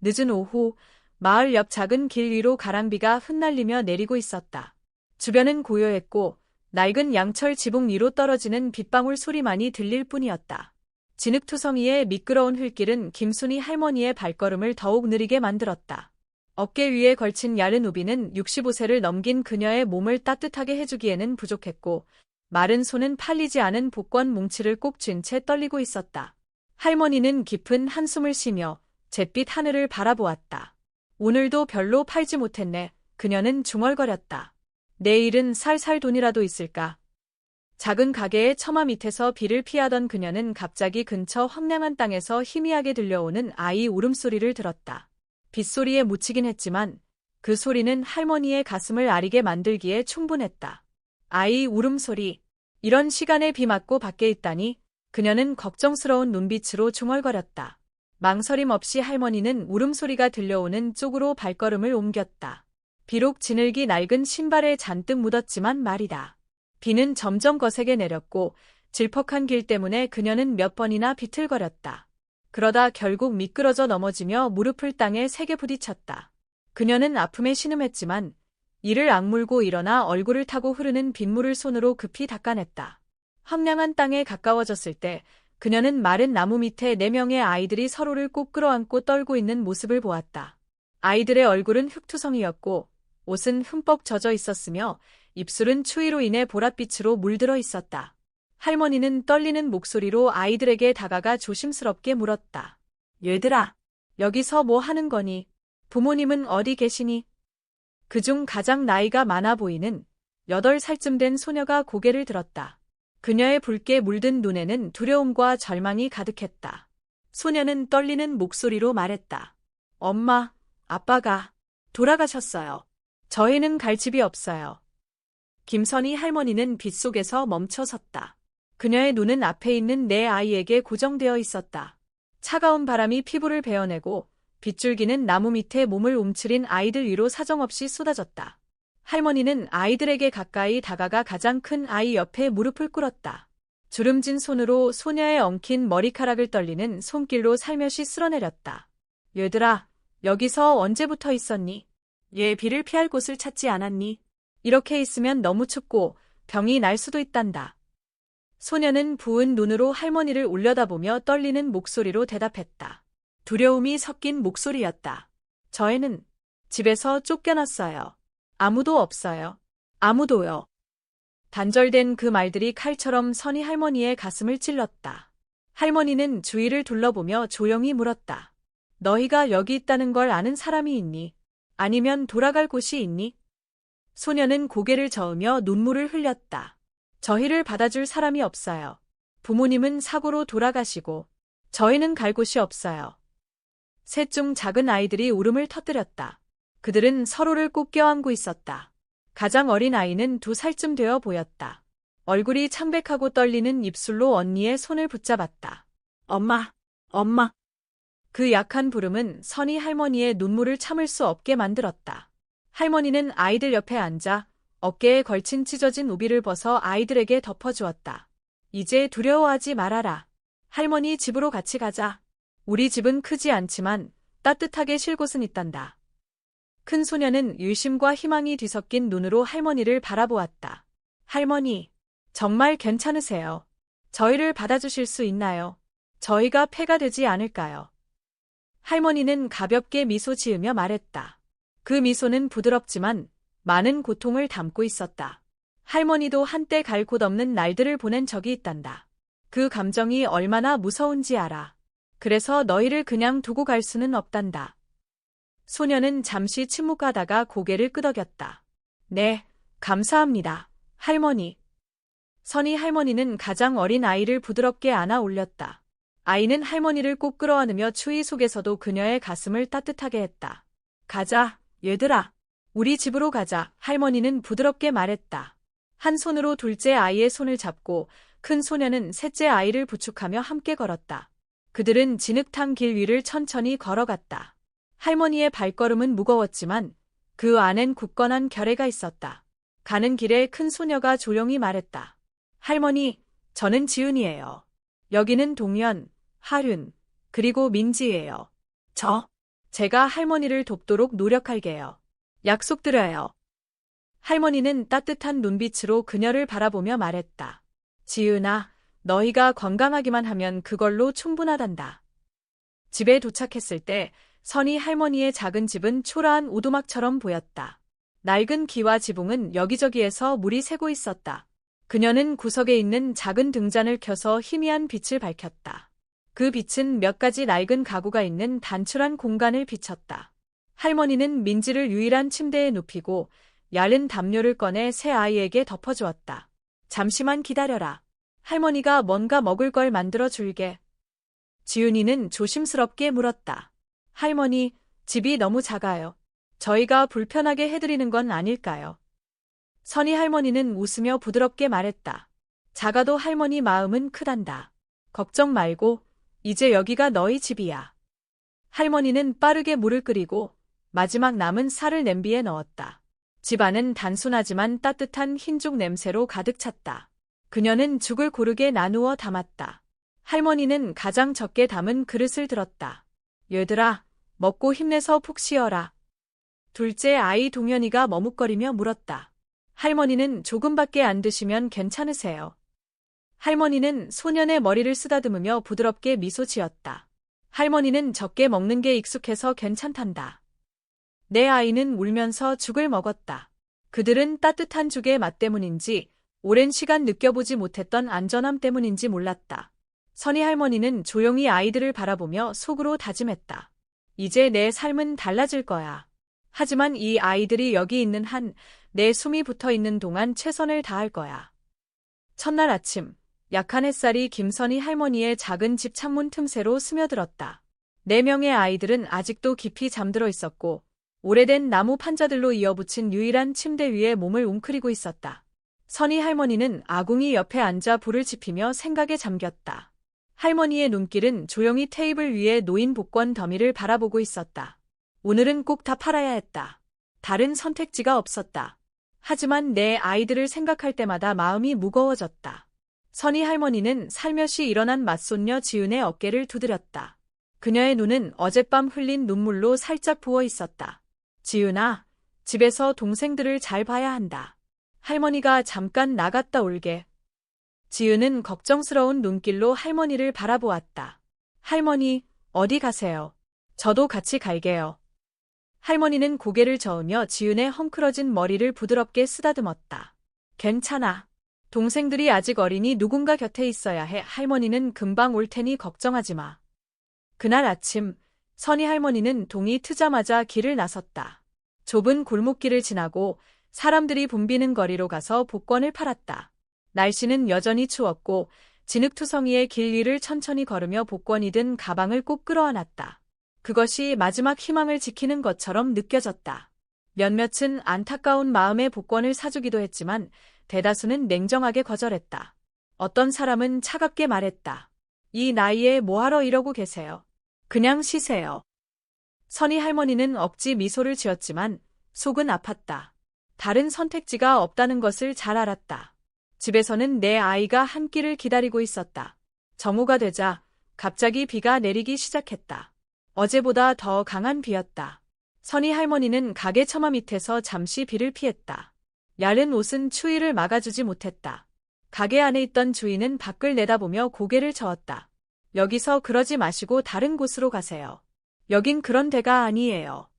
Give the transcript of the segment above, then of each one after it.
늦은 오후, 마을 옆 작은 길 위로 가랑비가 흩날리며 내리고 있었다. 주변은 고요했고 낡은 양철 지붕 위로 떨어지는 빗방울 소리만이 들릴 뿐이었다. 진흙투성이의 미끄러운 흙길은 김순이 할머니의 발걸음을 더욱 느리게 만들었다. 어깨 위에 걸친 야른 우비는 65세를 넘긴 그녀의 몸을 따뜻하게 해주기에는 부족했고 마른 손은 팔리지 않은 복권 뭉치를 꼭 쥔 채 떨리고 있었다. 할머니는 깊은 한숨을 쉬며 잿빛 하늘을 바라보았다. 오늘도 별로 팔지 못했네. 그녀는 중얼거렸다. 내일은 살살 돈이라도 있을까? 작은 가게의 처마 밑에서 비를 피하던 그녀는 갑자기 근처 황량한 땅에서 희미하게 들려오는 아이 울음소리를 들었다. 빗소리에 묻히긴 했지만 그 소리는 할머니의 가슴을 아리게 만들기에 충분했다. 아이 울음소리. 이런 시간에 비 맞고 밖에 있다니. 그녀는 걱정스러운 눈빛으로 중얼거렸다. 망설임 없이 할머니는 울음소리가 들려오는 쪽으로 발걸음을 옮겼다. 비록 지늘기 낡은 신발에 잔뜩 묻었지만 말이다. 비는 점점 거세게 내렸고 질퍽한 길 때문에 그녀는 몇 번이나 비틀거렸다. 그러다 결국 미끄러져 넘어지며 무릎을 땅에 세게 부딪혔다. 그녀는 아픔에 신음했지만 이를 악물고 일어나 얼굴을 타고 흐르는 빗물을 손으로 급히 닦아냈다. 황량한 땅에 가까워졌을 때 그녀는 마른 나무 밑에 4명의 아이들이 서로를 꼭 끌어안고 떨고 있는 모습을 보았다. 아이들의 얼굴은 흙투성이였고 옷은 흠뻑 젖어 있었으며 입술은 추위로 인해 보랏빛으로 물들어 있었다. 할머니는 떨리는 목소리로 아이들에게 다가가 조심스럽게 물었다. 얘들아, 여기서 뭐 하는 거니? 부모님은 어디 계시니? 그중 가장 나이가 많아 보이는 8살쯤 된 소녀가 고개를 들었다. 그녀의 붉게 물든 눈에는 두려움과 절망이 가득했다. 소녀는 떨리는 목소리로 말했다. 엄마, 아빠가 돌아가셨어요. 저희는 갈 집이 없어요. 김선희 할머니는 빗속에서 멈춰 섰다. 그녀의 눈은 앞에 있는 4아이에게 고정되어 있었다. 차가운 바람이 피부를 베어내고 빗줄기는 나무 밑에 몸을 움츠린 아이들 위로 사정없이 쏟아졌다. 할머니는 아이들에게 가까이 다가가 가장 큰 아이 옆에 무릎을 꿇었다. 주름진 손으로 소녀의 엉킨 머리카락을 떨리는 손길로 살며시 쓸어내렸다. 얘들아, 여기서 언제부터 있었니? 얘 비를 피할 곳을 찾지 않았니? 이렇게 있으면 너무 춥고 병이 날 수도 있단다. 소녀는 부은 눈으로 할머니를 올려다보며 떨리는 목소리로 대답했다. 두려움이 섞인 목소리였다. 저희는 집에서 쫓겨났어요. 아무도 없어요. 아무도요. 단절된 그 말들이 칼처럼 선희 할머니의 가슴을 찔렀다. 할머니는 주위를 둘러보며 조용히 물었다. 너희가 여기 있다는 걸 아는 사람이 있니? 아니면 돌아갈 곳이 있니? 소녀는 고개를 저으며 눈물을 흘렸다. 저희를 받아줄 사람이 없어요. 부모님은 사고로 돌아가시고 저희는 갈 곳이 없어요. 셋 중 작은 아이들이 울음을 터뜨렸다. 그들은 서로를 꼭 껴안고 있었다. 가장 어린 아이는 2살쯤 되어 보였다. 얼굴이 창백하고 떨리는 입술로 언니의 손을 붙잡았다. 엄마, 엄마. 그 약한 부름은 선희 할머니의 눈물을 참을 수 없게 만들었다. 할머니는 아이들 옆에 앉아 어깨에 걸친 찢어진 우비를 벗어 아이들에게 덮어주었다. 이제 두려워하지 말아라. 할머니 집으로 같이 가자. 우리 집은 크지 않지만 따뜻하게 쉴 곳은 있단다. 큰 소녀는 유심과 희망이 뒤섞인 눈으로 할머니를 바라보았다. 할머니, 정말 괜찮으세요? 저희를 받아주실 수 있나요? 저희가 폐가 되지 않을까요? 할머니는 가볍게 미소 지으며 말했다. 그 미소는 부드럽지만 많은 고통을 담고 있었다. 할머니도 한때 갈 곳 없는 날들을 보낸 적이 있단다. 그 감정이 얼마나 무서운지 알아. 그래서 너희를 그냥 두고 갈 수는 없단다. 소녀는 잠시 침묵하다가 고개를 끄덕였다. 네, 감사합니다, 할머니. 선희 할머니는 가장 어린 아이를 부드럽게 안아 올렸다. 아이는 할머니를 꼭 끌어안으며 추위 속에서도 그녀의 가슴을 따뜻하게 했다. 가자, 얘들아. 우리 집으로 가자, 할머니는 부드럽게 말했다. 한 손으로 둘째 아이의 손을 잡고 큰 소녀는 셋째 아이를 부축하며 함께 걸었다. 그들은 진흙탕 길 위를 천천히 걸어갔다. 할머니의 발걸음은 무거웠지만 그 안엔 굳건한 결의가 있었다. 가는 길에 큰 소녀가 조용히 말했다. 할머니, 저는 지은이에요. 여기는 동현, 하륜, 그리고 민지예요. 제가 할머니를 돕도록 노력할게요. 약속드려요. 할머니는 따뜻한 눈빛으로 그녀를 바라보며 말했다. 지은아, 너희가 건강하기만 하면 그걸로 충분하단다. 집에 도착했을 때 선희 할머니의 작은 집은 초라한 오두막처럼 보였다. 낡은 기와 지붕은 여기저기에서 물이 새고 있었다. 그녀는 구석에 있는 작은 등잔을 켜서 희미한 빛을 밝혔다. 그 빛은 몇 가지 낡은 가구가 있는 단출한 공간을 비쳤다. 할머니는 민지를 유일한 침대에 눕히고 얇은 담요를 꺼내 새 아이에게 덮어주었다. 잠시만 기다려라. 할머니가 뭔가 먹을 걸 만들어 줄게. 지은이는 조심스럽게 물었다. 할머니, 집이 너무 작아요. 저희가 불편하게 해드리는 건 아닐까요? 선희 할머니는 웃으며 부드럽게 말했다. 작아도 할머니 마음은 크단다. 걱정 말고, 이제 여기가 너희 집이야. 할머니는 빠르게 물을 끓이고 마지막 남은 쌀을 냄비에 넣었다. 집안은 단순하지만 따뜻한 흰죽 냄새로 가득 찼다. 그녀는 죽을 고르게 나누어 담았다. 할머니는 가장 적게 담은 그릇을 들었다. 얘들아, 먹고 힘내서 푹 쉬어라. 둘째 아이 동현이가 머뭇거리며 물었다. 할머니는 조금밖에 안 드시면 괜찮으세요? 할머니는 소년의 머리를 쓰다듬으며 부드럽게 미소 지었다. 할머니는 적게 먹는 게 익숙해서 괜찮단다. 내 아이는 울면서 죽을 먹었다. 그들은 따뜻한 죽의 맛 때문인지 오랜 시간 느껴보지 못했던 안전함 때문인지 몰랐다. 선희 할머니는 조용히 아이들을 바라보며 속으로 다짐했다. 이제 내 삶은 달라질 거야. 하지만 이 아이들이 여기 있는 한, 내 숨이 붙어 있는 동안 최선을 다할 거야. 첫날 아침, 약한 햇살이 김선희 할머니의 작은 집 창문 틈새로 스며들었다. 4명의 아이들은 아직도 깊이 잠들어 있었고 오래된 나무 판자들로 이어붙인 유일한 침대 위에 몸을 웅크리고 있었다. 선희 할머니는 아궁이 옆에 앉아 불을 지피며 생각에 잠겼다. 할머니의 눈길은 조용히 테이블 위에 놓인 복권 더미를 바라보고 있었다. 오늘은 꼭 다 팔아야 했다. 다른 선택지가 없었다. 하지만 내 아이들을 생각할 때마다 마음이 무거워졌다. 선희 할머니는 살며시 일어난 맞손녀 지은의 어깨를 두드렸다. 그녀의 눈은 어젯밤 흘린 눈물로 살짝 부어 있었다. 지은아, 집에서 동생들을 잘 봐야 한다. 할머니가 잠깐 나갔다 올게. 지은은 걱정스러운 눈길로 할머니를 바라보았다. 할머니, 어디 가세요? 저도 같이 갈게요. 할머니는 고개를 저으며 지은의 헝클어진 머리를 부드럽게 쓰다듬었다. 괜찮아. 동생들이 아직 어리니 누군가 곁에 있어야 해. 할머니는 금방 올 테니 걱정하지 마. 그날 아침, 선희 할머니는 동이 트자마자 길을 나섰다. 좁은 골목길을 지나고 사람들이 붐비는 거리로 가서 복권을 팔았다. 날씨는 여전히 추웠고 진흙투성이의 길 위를 천천히 걸으며 복권이 든 가방을 꼭 끌어안았다. 그것이 마지막 희망을 지키는 것처럼 느껴졌다. 몇몇은 안타까운 마음에 복권을 사주기도 했지만 대다수는 냉정하게 거절했다. 어떤 사람은 차갑게 말했다. 이 나이에 뭐하러 이러고 계세요? 그냥 쉬세요. 선희 할머니는 억지 미소를 지었지만 속은 아팠다. 다른 선택지가 없다는 것을 잘 알았다. 집에서는 내 아이가 한 끼를 기다리고 있었다. 정오가 되자 갑자기 비가 내리기 시작했다. 어제보다 더 강한 비였다. 선희 할머니는 가게 처마 밑에서 잠시 비를 피했다. 얇은 옷은 추위를 막아주지 못했다. 가게 안에 있던 주인은 밖을 내다보며 고개를 저었다. 여기서 그러지 마시고 다른 곳으로 가세요. 여긴 그런 데가 아니에요.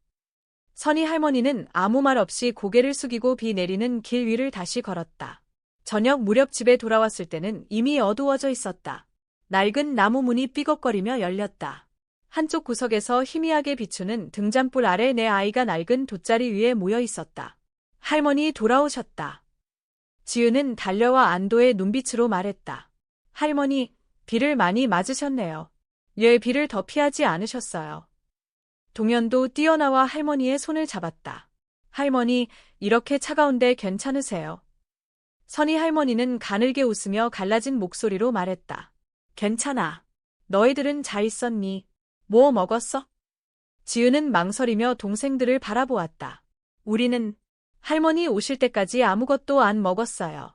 선희 할머니는 아무 말 없이 고개를 숙이고 비 내리는 길 위를 다시 걸었다. 저녁 무렵 집에 돌아왔을 때는 이미 어두워져 있었다. 낡은 나무 문이 삐걱거리며 열렸다. 한쪽 구석에서 희미하게 비추는 등잔불 아래 내 아이가 낡은 돗자리 위에 모여 있었다. 할머니 돌아오셨다. 지은은 달려와 안도의 눈빛으로 말했다. 할머니, 비를 많이 맞으셨네요. 예, 비를 더 피하지 않으셨어요. 동현도 뛰어나와 할머니의 손을 잡았다. 할머니, 이렇게 차가운데 괜찮으세요? 선희 할머니는 가늘게 웃으며 갈라진 목소리로 말했다. 괜찮아. 너희들은 잘 있었니? 뭐 먹었어? 지은은 망설이며 동생들을 바라보았다. 우리는 할머니 오실 때까지 아무것도 안 먹었어요.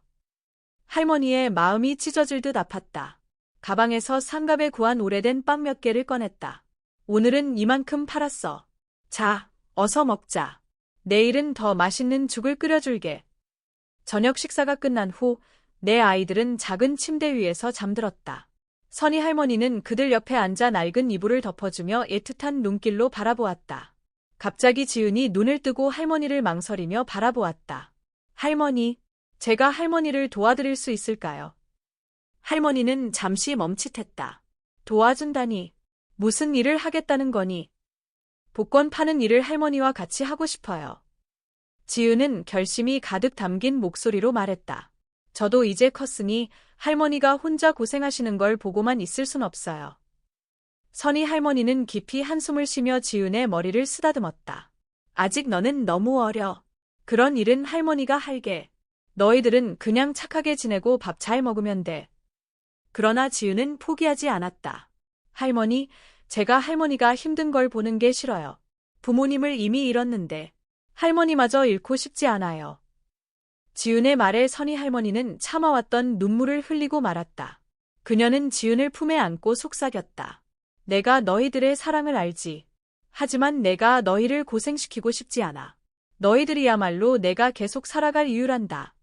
할머니의 마음이 찢어질 듯 아팠다. 가방에서 상갑에 구한 오래된 빵 몇 개를 꺼냈다. 오늘은 이만큼 팔았어. 자, 어서 먹자. 내일은 더 맛있는 죽을 끓여줄게. 저녁 식사가 끝난 후 내 아이들은 작은 침대 위에서 잠들었다. 선희 할머니는 그들 옆에 앉아 낡은 이불을 덮어주며 애틋한 눈길로 바라보았다. 갑자기 지은이 눈을 뜨고 할머니를 망설이며 바라보았다. 할머니, 제가 할머니를 도와드릴 수 있을까요? 할머니는 잠시 멈칫했다. 도와준다니. 무슨 일을 하겠다는 거니? 복권 파는 일을 할머니와 같이 하고 싶어요. 지은은 결심이 가득 담긴 목소리로 말했다. 저도 이제 컸으니 할머니가 혼자 고생하시는 걸 보고만 있을 순 없어요. 선희 할머니는 깊이 한숨을 쉬며 지은의 머리를 쓰다듬었다. 아직 너는 너무 어려. 그런 일은 할머니가 할게. 너희들은 그냥 착하게 지내고 밥 잘 먹으면 돼. 그러나 지은은 포기하지 않았다. 할머니, 제가 할머니가 힘든 걸 보는 게 싫어요. 부모님을 이미 잃었는데 할머니마저 잃고 싶지 않아요. 지은의 말에 선희 할머니는 참아왔던 눈물을 흘리고 말았다. 그녀는 지은을 품에 안고 속삭였다. 내가 너희들의 사랑을 알지. 하지만 내가 너희를 고생시키고 싶지 않아. 너희들이야말로 내가 계속 살아갈 이유란다.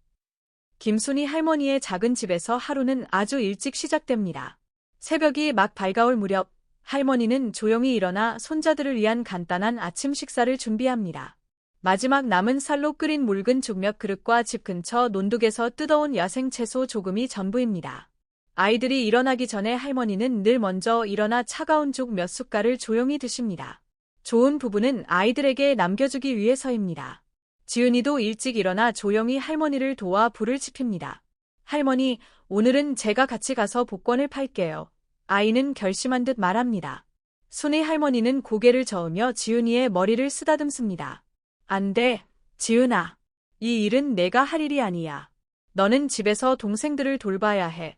김순희 할머니의 작은 집에서 하루는 아주 일찍 시작됩니다. 새벽이 막 밝아올 무렵 할머니는 조용히 일어나 손자들을 위한 간단한 아침 식사를 준비합니다. 마지막 남은 쌀로 끓인 묽은 죽 몇 그릇과 집 근처 논둑에서 뜯어온 야생 채소 조금이 전부입니다. 아이들이 일어나기 전에 할머니는 늘 먼저 일어나 차가운 죽 몇 숟갈을 조용히 드십니다. 좋은 부부는 아이들에게 남겨주기 위해서입니다. 지은이도 일찍 일어나 조용히 할머니를 도와 불을 지핍니다. 할머니, 오늘은 제가 같이 가서 복권을 팔게요. 아이는 결심한 듯 말합니다. 순희 할머니는 고개를 저으며 지은이의 머리를 쓰다듬습니다. 안 돼, 지은아. 이 일은 내가 할 일이 아니야. 너는 집에서 동생들을 돌봐야 해.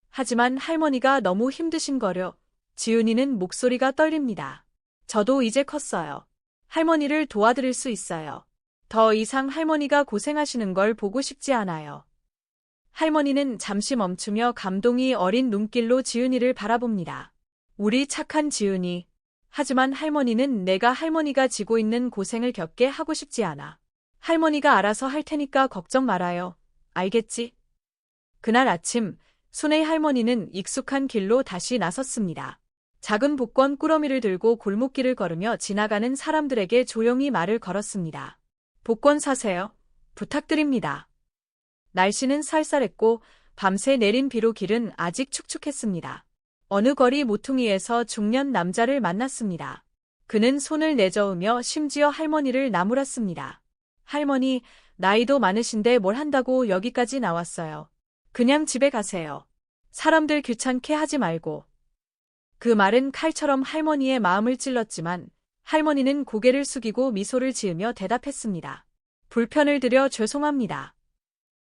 하지만 할머니가 너무 힘드신 거려. 지은이는 목소리가 떨립니다. 저도 이제 컸어요. 할머니를 도와드릴 수 있어요. 더 이상 할머니가 고생하시는 걸 보고 싶지 않아요. 할머니는 잠시 멈추며 감동이 어린 눈길로 지은이를 바라봅니다. 우리 착한 지은이. 하지만 할머니는 내가 할머니가 지고 있는 고생을 겪게 하고 싶지 않아. 할머니가 알아서 할 테니까 걱정 말아요. 알겠지? 그날 아침, 순희 할머니는 익숙한 길로 다시 나섰습니다. 작은 복권 꾸러미를 들고 골목길을 걸으며 지나가는 사람들에게 조용히 말을 걸었습니다. 복권 사세요. 부탁드립니다. 날씨는 쌀쌀했고 밤새 내린 비로 길은 아직 축축했습니다. 어느 거리 모퉁이에서 중년 남자를 만났습니다. 그는 손을 내저으며 심지어 할머니를 나무랐습니다. 할머니, 나이도 많으신데 뭘 한다고 여기까지 나왔어요. 그냥 집에 가세요. 사람들 귀찮게 하지 말고. 그 말은 칼처럼 할머니의 마음을 찔렀지만 할머니는 고개를 숙이고 미소를 지으며 대답했습니다. 불편을 드려 죄송합니다.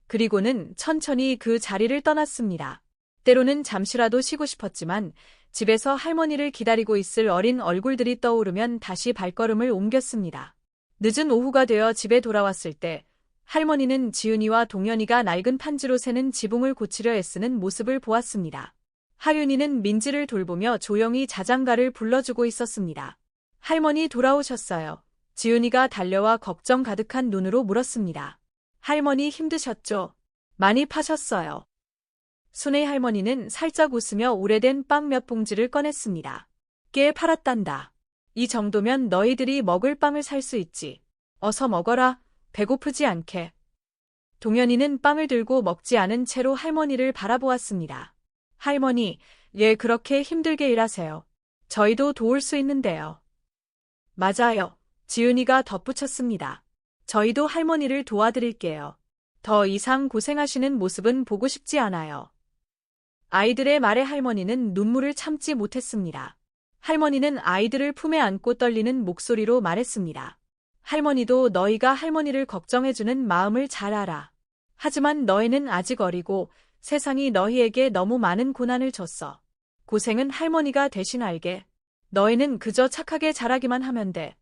그리고는 천천히 그 자리를 떠났습니다. 때로는 잠시라도 쉬고 싶었지만 집에서 할머니를 기다리고 있을 어린 얼굴들이 떠오르면 다시 발걸음을 옮겼습니다. 늦은 오후가 되어 집에 돌아왔을 때 할머니는 지은이와 동현이가 낡은 판지로 새는 지붕을 고치려 애쓰는 모습을 보았습니다. 하윤이는 민지를 돌보며 조용히 자장가를 불러주고 있었습니다. 할머니 돌아오셨어요. 지은이가 달려와 걱정 가득한 눈으로 물었습니다. 할머니 힘드셨죠? 많이 파셨어요. 순희 할머니는 살짝 웃으며 오래된 빵 몇 봉지를 꺼냈습니다. 꽤 팔았단다. 이 정도면 너희들이 먹을 빵을 살 수 있지. 어서 먹어라. 배고프지 않게. 동현이는 빵을 들고 먹지 않은 채로 할머니를 바라보았습니다. 할머니, 예 그렇게 힘들게 일하세요. 저희도 도울 수 있는데요. 맞아요. 지은이가 덧붙였습니다. 저희도 할머니를 도와드릴게요. 더 이상 고생하시는 모습은 보고 싶지 않아요. 아이들의 말에 할머니는 눈물을 참지 못했습니다. 할머니는 아이들을 품에 안고 떨리는 목소리로 말했습니다. 할머니도 너희가 할머니를 걱정해주는 마음을 잘 알아. 하지만 너희는 아직 어리고 세상이 너희에게 너무 많은 고난을 줬어. 고생은 할머니가 대신 알게. 너희는 그저 착하게 자라기만 하면 돼.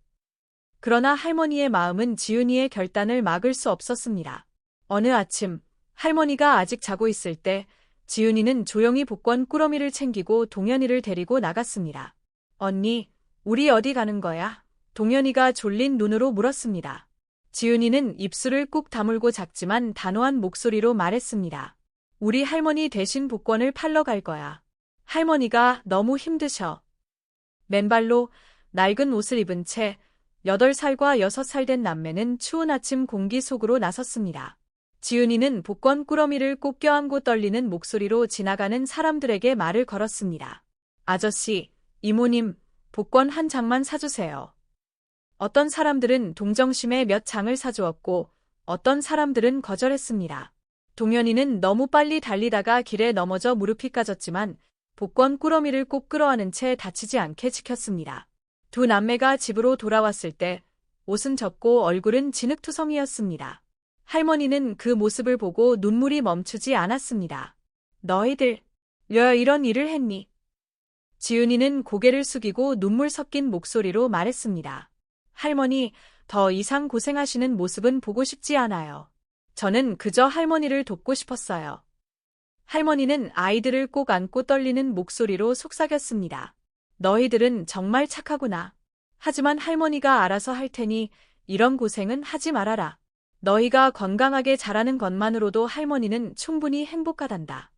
그러나 할머니의 마음은 지은이의 결단을 막을 수 없었습니다. 어느 아침, 할머니가 아직 자고 있을 때 지은이는 조용히 복권 꾸러미를 챙기고 동현이를 데리고 나갔습니다. 언니, 우리 어디 가는 거야? 동현이가 졸린 눈으로 물었습니다. 지은이는 입술을 꾹 다물고 작지만 단호한 목소리로 말했습니다. 우리 할머니 대신 복권을 팔러 갈 거야. 할머니가 너무 힘드셔. 맨발로 낡은 옷을 입은 채 8살과 6살 된 남매는 추운 아침 공기 속으로 나섰습니다. 지은이는 복권 꾸러미를 꼭 껴안고 떨리는 목소리로 지나가는 사람들에게 말을 걸었습니다. 아저씨, 이모님, 복권 한 장만 사주세요. 어떤 사람들은 동정심에 몇 장을 사주었고 어떤 사람들은 거절했습니다. 동현이는 너무 빨리 달리다가 길에 넘어져 무릎이 까졌지만 복권 꾸러미를 꼭 끌어안은 채 다치지 않게 지켰습니다. 두 남매가 집으로 돌아왔을 때 옷은 젖고 얼굴은 진흙투성이었습니다. 할머니는 그 모습을 보고 눈물이 멈추지 않았습니다. 너희들, 왜 이런 일을 했니? 지은이는 고개를 숙이고 눈물 섞인 목소리로 말했습니다. 할머니, 더 이상 고생하시는 모습은 보고 싶지 않아요. 저는 그저 할머니를 돕고 싶었어요. 할머니는 아이들을 꼭 안고 떨리는 목소리로 속삭였습니다. 너희들은 정말 착하구나. 하지만 할머니가 알아서 할 테니 이런 고생은 하지 말아라. 너희가 건강하게 자라는 것만으로도 할머니는 충분히 행복하단다.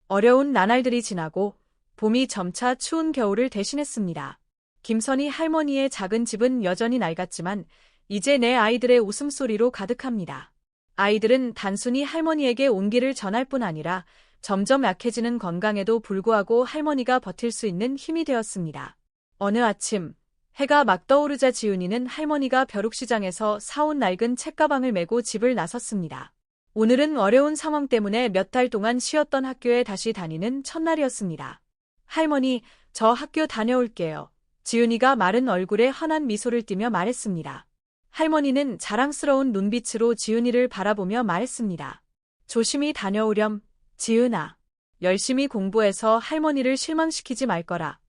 어려운 나날들이 지나고 봄이 점차 추운 겨울을 대신했습니다. 김선희 할머니의 작은 집은 여전히 낡았지만 이제 내 아이들의 웃음소리로 가득합니다. 아이들은 단순히 할머니에게 온기를 전할 뿐 아니라 점점 약해지는 건강에도 불구하고 할머니가 버틸 수 있는 힘이 되었습니다. 어느 아침, 해가 막 떠오르자 지은이는 할머니가 벼룩시장에서 사온 낡은 책가방을 메고 집을 나섰습니다. 오늘은 어려운 상황 때문에 몇 달 동안 쉬었던 학교에 다시 다니는 첫날이었습니다. 할머니, 저 학교 다녀올게요. 지은이가 마른 얼굴에 환한 미소를 띠며 말했습니다. 할머니는 자랑스러운 눈빛으로 지은이를 바라보며 말했습니다. 조심히 다녀오렴, 지은아. 열심히 공부해서 할머니를 실망시키지 말 거라.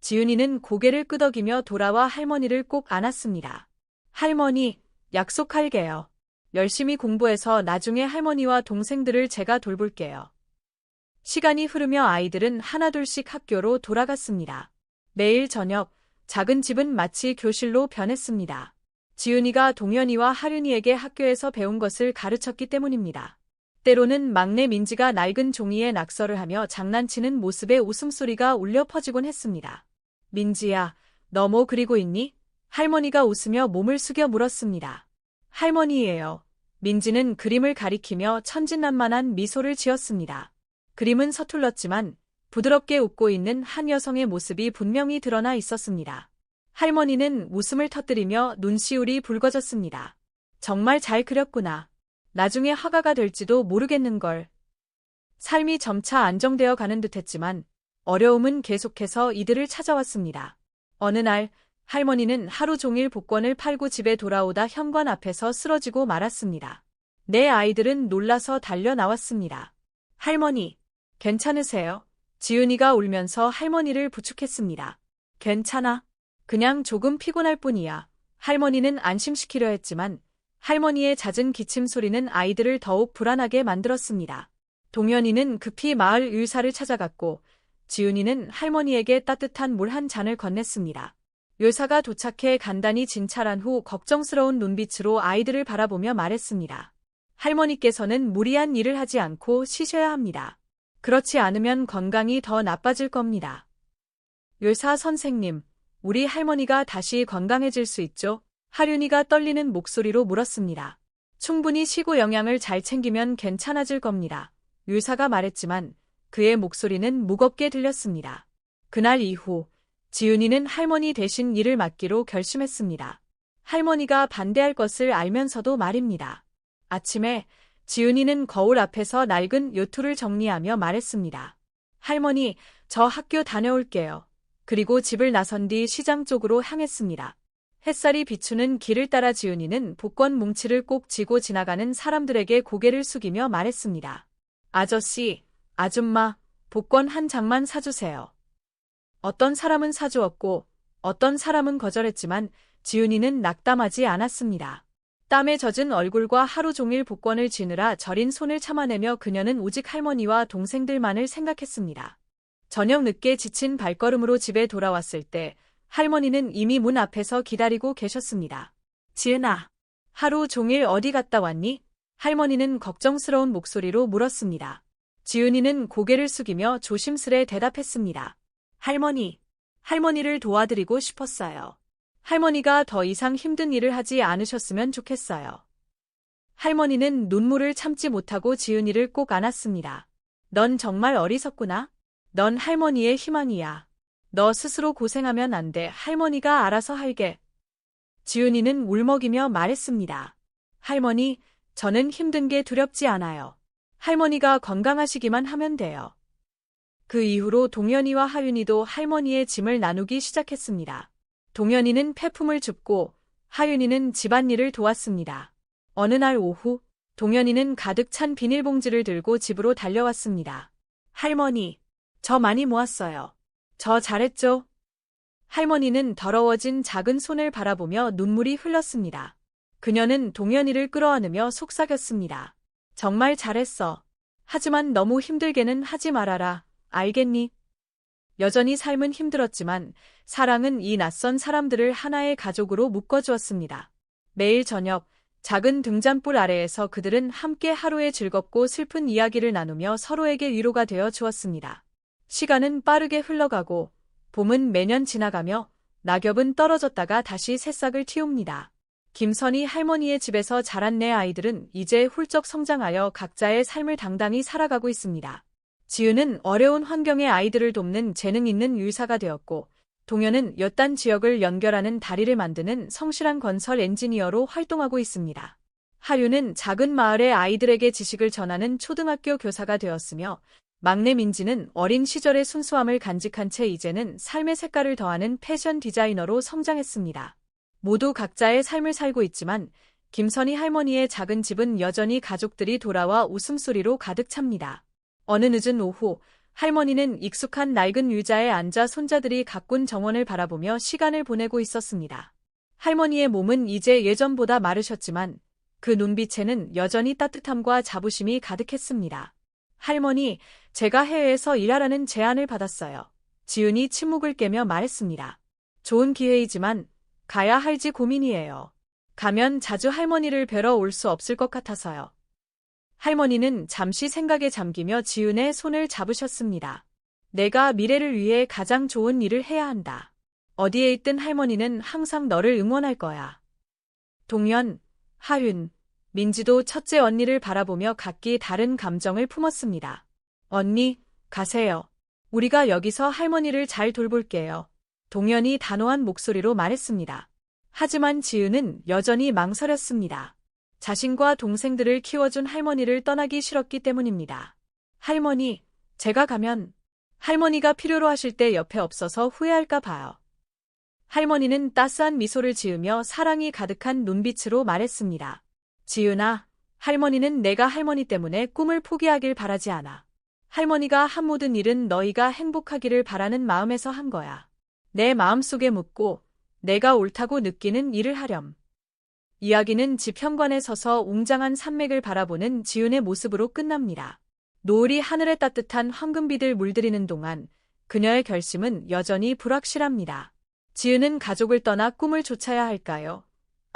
지은이는 고개를 끄덕이며 돌아와 할머니를 꼭 안았습니다. 할머니, 약속할게요. 열심히 공부해서 나중에 할머니와 동생들을 제가 돌볼게요. 시간이 흐르며 아이들은 하나둘씩 학교로 돌아갔습니다. 매일 저녁, 작은 집은 마치 교실로 변했습니다. 지은이가 동현이와 하륜이에게 학교에서 배운 것을 가르쳤기 때문입니다. 때로는 막내 민지가 낡은 종이에 낙서를 하며 장난치는 모습에 웃음소리가 울려 퍼지곤 했습니다. 민지야, 너 뭐 그리고 있니? 할머니가 웃으며 몸을 숙여 물었습니다. 할머니예요. 민지는 그림을 가리키며 천진난만한 미소를 지었습니다. 그림은 서툴렀지만 부드럽게 웃고 있는 한 여성의 모습이 분명히 드러나 있었습니다. 할머니는 웃음을 터뜨리며 눈시울이 붉어졌습니다. 정말 잘 그렸구나. 나중에 화가가 될지도 모르겠는걸. 삶이 점차 안정되어 가는 듯했지만 어려움은 계속해서 이들을 찾아왔습니다. 어느 날 할머니는 하루 종일 복권을 팔고 집에 돌아오다 현관 앞에서 쓰러지고 말았습니다. 내 아이들은 놀라서 달려 나왔습니다. 할머니, 괜찮으세요? 지은이가 울면서 할머니를 부축했습니다. 괜찮아. 그냥 조금 피곤할 뿐이야. 할머니는 안심시키려 했지만 할머니의 잦은 기침 소리는 아이들을 더욱 불안하게 만들었습니다. 동현이는 급히 마을 의사를 찾아갔고 지은이는 할머니에게 따뜻한 물 한 잔을 건넸습니다. 의사가 도착해 간단히 진찰한 후 걱정스러운 눈빛으로 아이들을 바라보며 말했습니다. 할머니께서는 무리한 일을 하지 않고 쉬셔야 합니다. 그렇지 않으면 건강이 더 나빠질 겁니다. 의사 선생님, 우리 할머니가 다시 건강해질 수 있죠? 하륜이가 떨리는 목소리로 물었습니다. 충분히 쉬고 영양을 잘 챙기면 괜찮아질 겁니다. 의사가 말했지만 그의 목소리는 무겁게 들렸습니다. 그날 이후 지은이는 할머니 대신 일을 맡기로 결심했습니다. 할머니가 반대할 것을 알면서도 말입니다. 아침에 지은이는 거울 앞에서 낡은 요트를 정리하며 말했습니다. 할머니, 저 학교 다녀올게요. 그리고 집을 나선 뒤 시장 쪽으로 향했습니다. 햇살이 비추는 길을 따라 지은이는 복권 뭉치를 꼭 쥐고 지나가는 사람들에게 고개를 숙이며 말했습니다. 아저씨, 아줌마, 복권 한 장만 사주세요. 어떤 사람은 사주었고 어떤 사람은 거절했지만 지은이는 낙담하지 않았습니다. 땀에 젖은 얼굴과 하루 종일 복권을 쥐느라 저린 손을 참아내며 그녀는 오직 할머니와 동생들만을 생각했습니다. 저녁 늦게 지친 발걸음으로 집에 돌아왔을 때 할머니는 이미 문 앞에서 기다리고 계셨습니다. 지은아, 하루 종일 어디 갔다 왔니? 할머니는 걱정스러운 목소리로 물었습니다. 지은이는 고개를 숙이며 조심스레 대답했습니다. 할머니를 도와드리고 싶었어요. 할머니가 더 이상 힘든 일을 하지 않으셨으면 좋겠어요. 할머니는 눈물을 참지 못하고 지은이를 꼭 안았습니다. 넌 정말 어리석구나. 넌 할머니의 희망이야. 너 스스로 고생하면 안 돼. 할머니가 알아서 할게. 지은이는 울먹이며 말했습니다. 할머니, 저는 힘든 게 두렵지 않아요. 할머니가 건강하시기만 하면 돼요. 그 이후로 동현이와 하윤이도 할머니의 짐을 나누기 시작했습니다. 동현이는 폐품을 줍고 하윤이는 집안일을 도왔습니다. 어느 날 오후, 동현이는 가득 찬 비닐봉지를 들고 집으로 달려왔습니다. 할머니, 저 많이 모았어요. 저 잘했죠? 할머니는 더러워진 작은 손을 바라보며 눈물이 흘렀습니다. 그녀는 동현이를 끌어안으며 속삭였습니다. 정말 잘했어. 하지만 너무 힘들게는 하지 말아라. 알겠니? 여전히 삶은 힘들었지만 사랑은 이 낯선 사람들을 하나의 가족으로 묶어주었습니다. 매일 저녁, 작은 등잔불 아래에서 그들은 함께 하루의 즐겁고 슬픈 이야기를 나누며 서로에게 위로가 되어 주었습니다. 시간은 빠르게 흘러가고 봄은 매년 지나가며 낙엽은 떨어졌다가 다시 새싹을 틔웁니다. 김선희 할머니의 집에서 자란 네 아이들은 이제 훌쩍 성장하여 각자의 삶을 당당히 살아가고 있습니다. 지은은 어려운 환경의 아이들을 돕는 재능 있는 의사가 되었고, 동현은 여딴 지역을 연결하는 다리를 만드는 성실한 건설 엔지니어로 활동하고 있습니다. 하윤은 작은 마을의 아이들에게 지식을 전하는 초등학교 교사가 되었으며, 막내 민지는 어린 시절의 순수함을 간직한 채 이제는 삶의 색깔을 더하는 패션 디자이너로 성장했습니다. 모두 각자의 삶을 살고 있지만 김선희 할머니의 작은 집은 여전히 가족들이 돌아와 웃음소리로 가득 찹니다. 어느 늦은 오후, 할머니는 익숙한 낡은 의자에 앉아 손자들이 가꾼 정원을 바라보며 시간을 보내고 있었습니다. 할머니의 몸은 이제 예전보다 마르셨지만 그 눈빛에는 여전히 따뜻함과 자부심이 가득했습니다. 할머니, 제가 해외에서 일하라는 제안을 받았어요. 지은이 침묵을 깨며 말했습니다. 좋은 기회이지만 가야 할지 고민이에요. 가면 자주 할머니를 뵈러 올 수 없을 것 같아서요. 할머니는 잠시 생각에 잠기며 지은의 손을 잡으셨습니다. 내가 미래를 위해 가장 좋은 일을 해야 한다. 어디에 있든 할머니는 항상 너를 응원할 거야. 동현, 하윤, 민지도 첫째 언니를 바라보며 각기 다른 감정을 품었습니다. 언니, 가세요. 우리가 여기서 할머니를 잘 돌볼게요. 동현이 단호한 목소리로 말했습니다. 하지만 지은은 여전히 망설였습니다. 자신과 동생들을 키워준 할머니를 떠나기 싫었기 때문입니다. 할머니, 제가 가면 할머니가 필요로 하실 때 옆에 없어서 후회할까 봐요. 할머니는 따스한 미소를 지으며 사랑이 가득한 눈빛으로 말했습니다. 지은아, 할머니는 내가 할머니 때문에 꿈을 포기하길 바라지 않아. 할머니가 한 모든 일은 너희가 행복하기를 바라는 마음에서 한 거야. 내 마음속에 묻고 내가 옳다고 느끼는 일을 하렴. 이야기는 집 현관에 서서 웅장한 산맥을 바라보는 지은의 모습으로 끝납니다. 노을이 하늘에 따뜻한 황금빛을 물들이는 동안 그녀의 결심은 여전히 불확실합니다. 지은은 가족을 떠나 꿈을 쫓아야 할까요?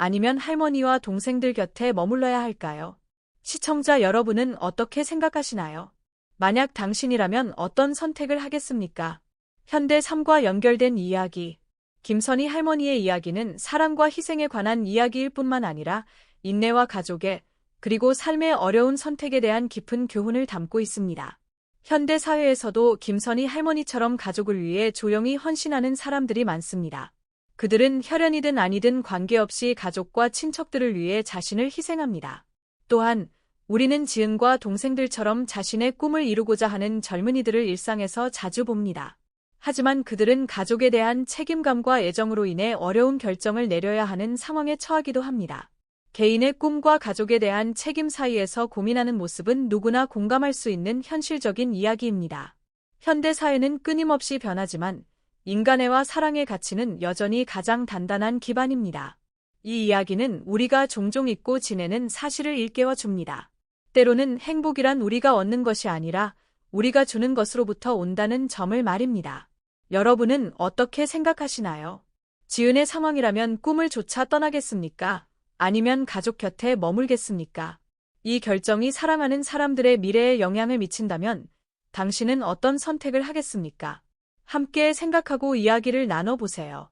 아니면 할머니와 동생들 곁에 머물러야 할까요? 시청자 여러분은 어떻게 생각하시나요? 만약 당신이라면 어떤 선택을 하겠습니까? 현대 삶과 연결된 이야기. 김선희 할머니의 이야기는 사랑과 희생에 관한 이야기일 뿐만 아니라 인내와 가족의 그리고 삶의 어려운 선택에 대한 깊은 교훈을 담고 있습니다. 현대 사회에서도 김선희 할머니처럼 가족을 위해 조용히 헌신하는 사람들이 많습니다. 그들은 혈연이든 아니든 관계없이 가족과 친척들을 위해 자신을 희생합니다. 또한 우리는 지은과 동생들처럼 자신의 꿈을 이루고자 하는 젊은이들을 일상에서 자주 봅니다. 하지만 그들은 가족에 대한 책임감과 애정으로 인해 어려운 결정을 내려야 하는 상황에 처하기도 합니다. 개인의 꿈과 가족에 대한 책임 사이에서 고민하는 모습은 누구나 공감할 수 있는 현실적인 이야기입니다. 현대 사회는 끊임없이 변하지만 인간애와 사랑의 가치는 여전히 가장 단단한 기반입니다. 이 이야기는 우리가 종종 잊고 지내는 사실을 일깨워 줍니다. 때로는 행복이란 우리가 얻는 것이 아니라 우리가 주는 것으로부터 온다는 점을 말입니다. 여러분은 어떻게 생각하시나요? 지은의 상황이라면 꿈을 쫓아 떠나겠습니까? 아니면 가족 곁에 머물겠습니까? 이 결정이 사랑하는 사람들의 미래에 영향을 미친다면 당신은 어떤 선택을 하겠습니까? 함께 생각하고 이야기를 나눠보세요.